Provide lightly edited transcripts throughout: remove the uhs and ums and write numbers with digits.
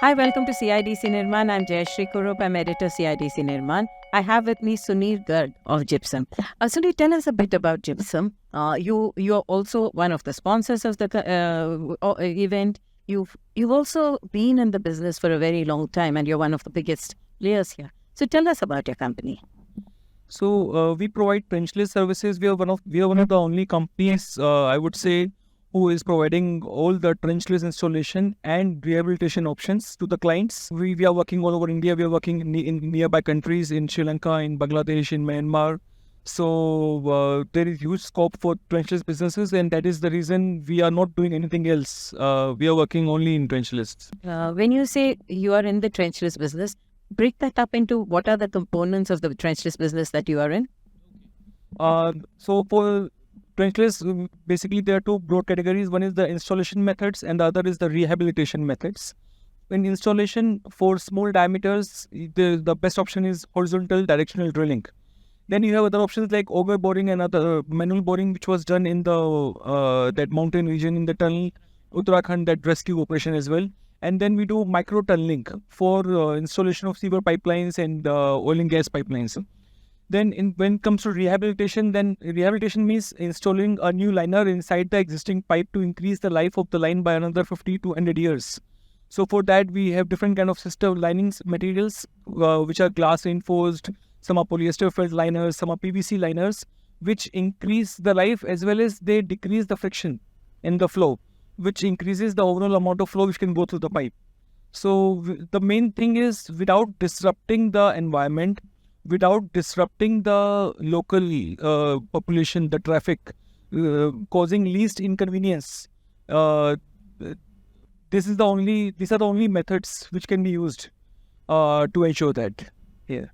Hi, welcome to CIDC Nirman. I'm Jayashree Kurup. I'm editor CIDC Nirman. I have with me Sunir Garg of Gypsum. Sunir, tell us a bit about Gypsum. You are also one of the sponsors of the event. You've also been in the business for a very long time, and you're one of the biggest players here. So tell us about your company. So we provide trenchless services. We are one of the only companies, I would say, who is providing all the trenchless installation and rehabilitation options to the clients. We are working all over India. We are working in nearby countries, in Sri Lanka, in Bangladesh, in Myanmar. So there is huge scope for trenchless businesses, and that is the reason we are not doing anything else. We are working only in trenchless. When you say you are in the trenchless business, break that up into what are the components of the trenchless business that you are in? So for trenchless, basically there are two broad categories. One is the installation methods and the other is the rehabilitation methods. In installation, for small diameters, the best option is horizontal directional drilling. Then you have other options like auger boring and other manual boring, which was done in the that mountain region in the tunnel, Uttarakhand, that rescue operation as well. And then we do micro tunneling for installation of sewer pipelines and oil and gas pipelines. Then when it comes to rehabilitation, then rehabilitation means installing a new liner inside the existing pipe to increase the life of the line by another 50 to 100 years. So for that, we have different kind of system linings materials, which are glass reinforced, some are polyester felt liners, some are PVC liners, which increase the life as well as they decrease the friction in the flow, which increases the overall amount of flow which can go through the pipe. So the main thing is, without disrupting the environment, without disrupting the local population, the traffic, causing least inconvenience. Uh, These are the only methods which can be used to ensure that. Yeah.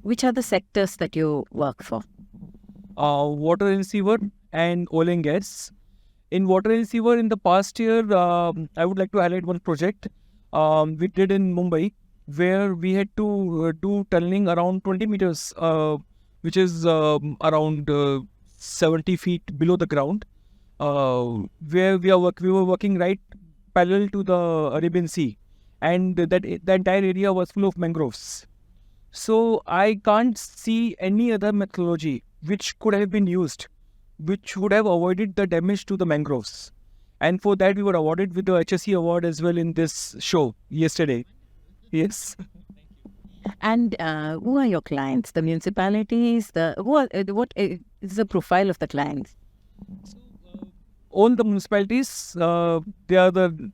Which are the sectors that you work for? Water and sewer and oil and gas. In water and sewer, in the past year, I would like to highlight one project we did in Mumbai, where we had to do tunneling around 20 meters, which is around 70 feet below the ground, where we were working right parallel to the Arabian Sea, and the entire area was full of mangroves. So I can't see any other methodology which could have been used, which would have avoided the damage to the mangroves. And for that, we were awarded with the HSE award as well in this show yesterday. Yes. And who are your clients? The municipalities? What is the profile of the clients? All the municipalities, they are the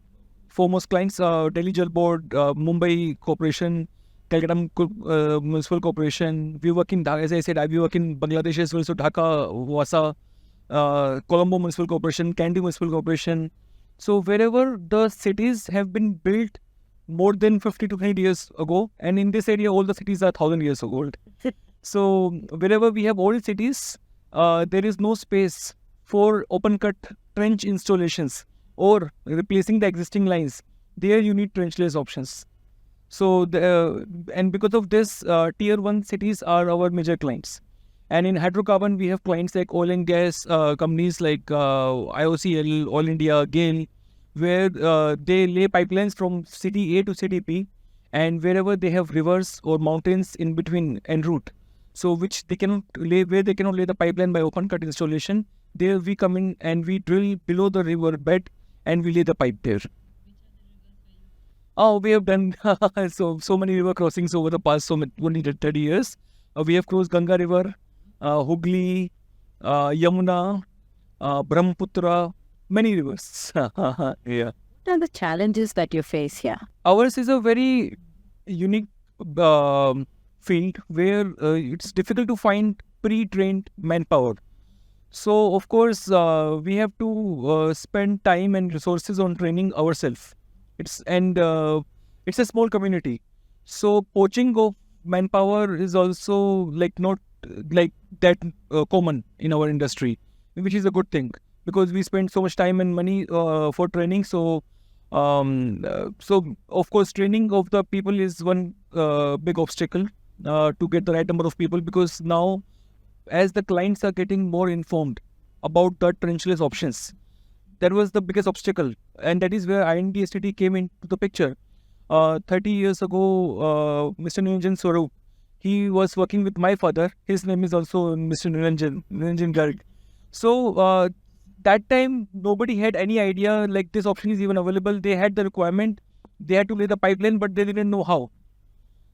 foremost clients. Delhi Jal Board, Mumbai Corporation, Calcutta Municipal Corporation. We work in Dhaka, as I said, we work in Bangladesh as well. So Dhaka, Wasa, Colombo Municipal Corporation, Kandy Municipal Corporation. So wherever the cities have been built more than 50 to 100 years ago, and in this area, all the cities are 1,000 years old. So wherever we have old cities, there is no space for open cut trench installations or replacing the existing lines. There you need trenchless options. So and because of this, tier 1 cities are our major clients. And in hydrocarbon, we have clients like oil and gas companies like IOCL, Oil India, GAIL, where they lay pipelines from city A to city B, and wherever they have rivers or mountains in between en route, so which they cannot lay, where they cannot lay the pipeline by open cut installation, there we come in and we drill below the river bed and we lay the pipe there. Oh, we have done so many river crossings over the past 30 years. We have crossed Ganga River, Hooghly, Yamuna, Brahmaputra, many rivers. Yeah. What are the challenges that you face here? Ours is a very unique field where it's difficult to find pre-trained manpower. So, of course, we have to spend time and resources on training ourselves. It's a small community. So, poaching of manpower is also not like that common in our industry, which is a good thing because we spend so much time and money for training. So of course, training of the people is one big obstacle to get the right number of people, because now as the clients are getting more informed about the trenchless options, that was the biggest obstacle, and that is where INDSTT came into the picture. 30 years ago, Mr. Niranjan Swarup, he was working with my father. His name is also Mr. Niranjan Garg. So that time, nobody had any idea like this option is even available. They had the requirement. They had to lay the pipeline, but they didn't know how.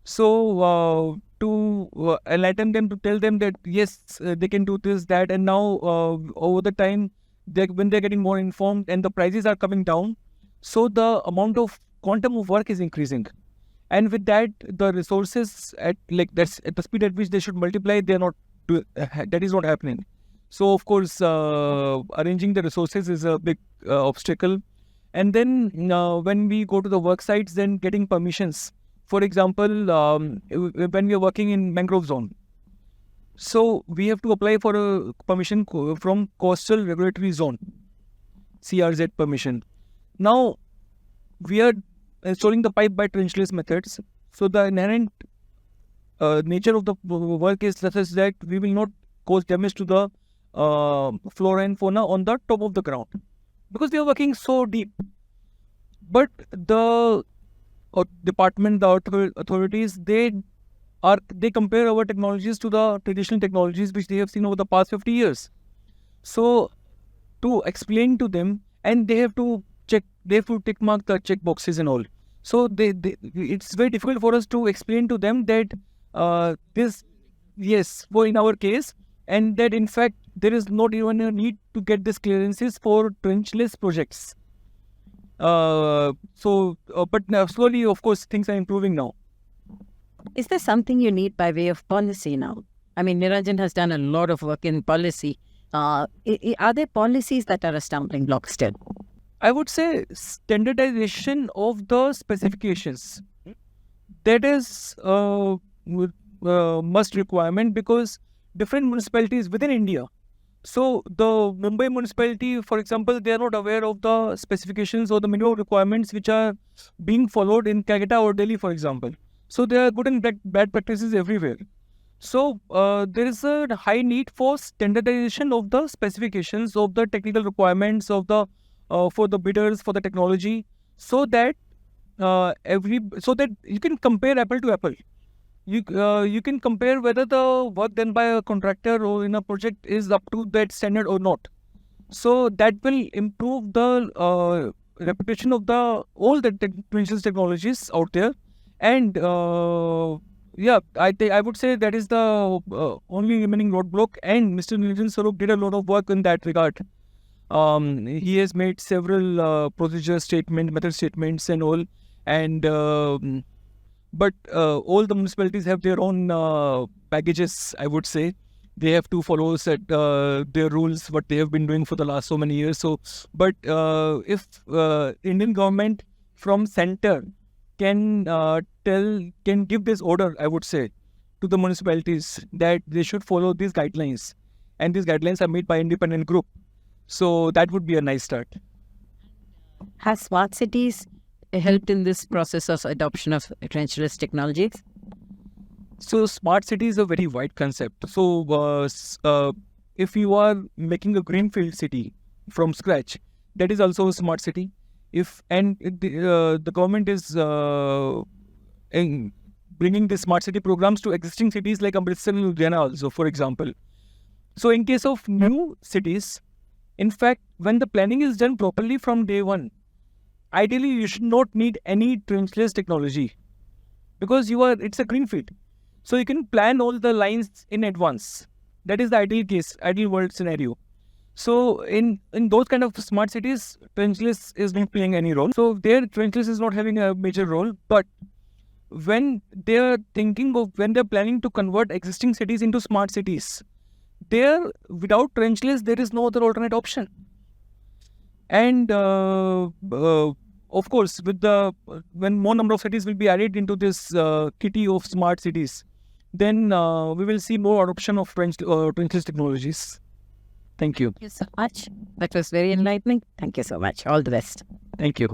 So to enlighten them, to tell them that yes, they can do this, that, and now over the time, when they're getting more informed and the prices are coming down, so the amount of quantum of work is increasing, and with that, the resources at that's at the speed at which they should multiply, they're not. That is not happening. So of course, arranging the resources is a big obstacle. And then when we go to the work sites, then getting permissions. For example, when we are working in mangrove zone, so we have to apply for a permission from Coastal Regulatory Zone, CRZ permission. Now, we are installing the pipe by trenchless methods. So the inherent nature of the work is such that we will not cause damage to the flora and fauna on the top of the ground, because we are working so deep. But the department, the authorities, they compare our technologies to the traditional technologies which they have seen over the past 50 years. So to explain to them, and they have to tick mark the check boxes and all. So it's very difficult for us to explain to them that for in our case, and that in fact there is not even a need to get these clearances for trenchless projects. But now, slowly, of course, things are improving now. Is there something you need by way of policy now? I mean, Niranjan has done a lot of work in policy. Are there policies that are a stumbling block still? I would say standardization of the specifications. That is must requirement, because different municipalities within India. So the Mumbai municipality, for example, they are not aware of the specifications or the minimum requirements which are being followed in Calcutta or Delhi, for example. So there are good and bad practices everywhere. So there is a high need for standardization of the specifications of the technical requirements of the for the bidders, for the technology, so that so that you can compare apple to apple. You can compare whether the work done by a contractor or in a project is up to that standard or not. So that will improve the reputation of all the trenchless technologies out there. And I would say that is the only remaining roadblock. And Mr. Niranjan Swarup did a lot of work in that regard. He has made several procedure statements, method statements, and all. And but all the municipalities have their own baggages, I would say. They have to follow their rules, what they have been doing for the last so many years. So, but if Indian government from center can give this order, I would say, to the municipalities that they should follow these guidelines, and these guidelines are made by independent group. So that would be a nice start. Has smart cities helped in this process of adoption of trenchless technologies? So smart city is a very wide concept. So if you are making a greenfield city from scratch, that is also a smart city. The government is bringing the smart city programs to existing cities like Amritsar and Ludhiana also, for example. So in case of new cities, in fact, when the planning is done properly from day one, ideally you should not need any trenchless technology, because it's a greenfield. So you can plan all the lines in advance. That is the ideal world scenario. So in those kind of smart cities, trenchless is not playing any role. So there, trenchless is not having a major role. But when they're planning to convert existing cities into smart cities, without trenchless, there is no other alternate option. And of course, when more number of cities will be added into this kitty of smart cities, then we will see more adoption of trenchless technologies. Thank you. Thank you so much. That was very enlightening. Thank you so much. All the best. Thank you.